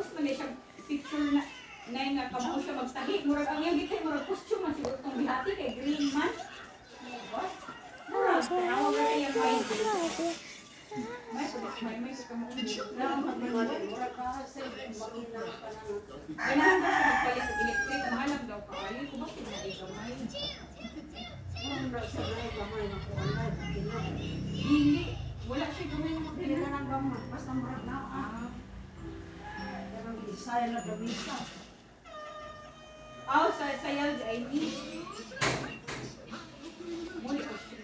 post man siya picture na nga kamao siya magtahi. Murag ang iyang gitay, murag costume man siguro itong bihati kay green man. Murag, tawag na kaya may may kamao. Murag ka sa magina pa nang. Ganahan daw siya magpalit sa electric. Mahalag daw ka. Ayun ko ba sila ay kamay? Murag sa may gamay na ko ang Hindi. Wala siya gamay na Pili magpalit. na ng gamay. Basta murag na Pero isaya na gamisa. Sa sayal ay ni. Muli ko siya.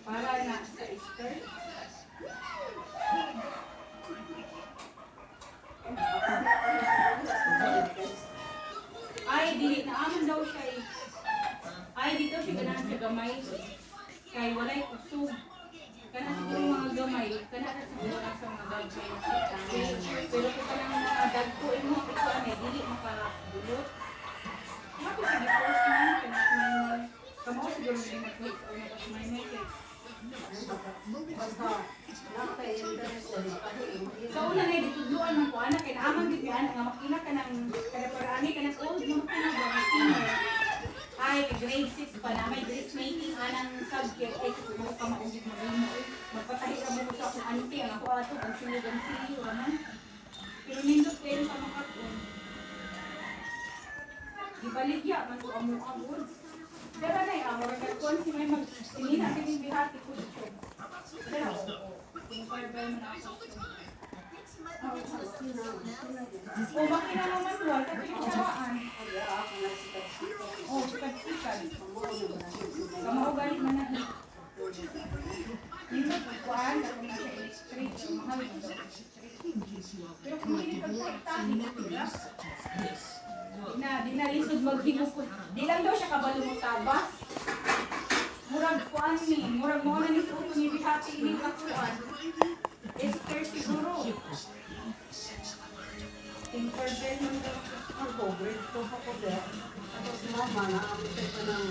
Para na sa skirt. Ay, dili na amon daw siya eh. Ay, dito siya ganahan sa gamay. Kay walay kusog. Kana siguro mga gamay, kana na siguro na sa mga dagkay nakita. Pero kung ka ng mga dagko, mo ito ano, dili makabulot. Mati siya di-post man, pinasunan. Kamao siguro hindi mag-post o napasunan kay. Basta nakay interest na Sa una na ditudluan man ko ana kay naaman gid yan nga makina ka ng kada parani ka ng old mo makina ba senior. Ay grade 6 pa na may dressmaking anang subject ay mo ka maugid mo mo magpatahi ra mo sa akong auntie ang ako ato ang sulugan siyo ano. Pero nindot kayo sa makakon. Gibaligya man ko amo agud. Pero na yung mga kakon si may mag-sinina din bihati ko siya. Pero pinaparbay mo na ako. O makina mo man duwal, kasi yung sawaan. O, sikat-sikat. Kamao galit man na. Hindi ko kuhaan, ako na sa electric, mahal mo daw electric. Pero kung hindi ka kuhaan, di na lisod maghimukod. Di lang daw siya kabalo mo tabas. Murag kuan ni, murag mo na ni suto ni bihati ini kakuan. Esther siguro. Tinkerbell man daw. Ang grade 2 pa ko dyan. Tapos mama na, abot pa ng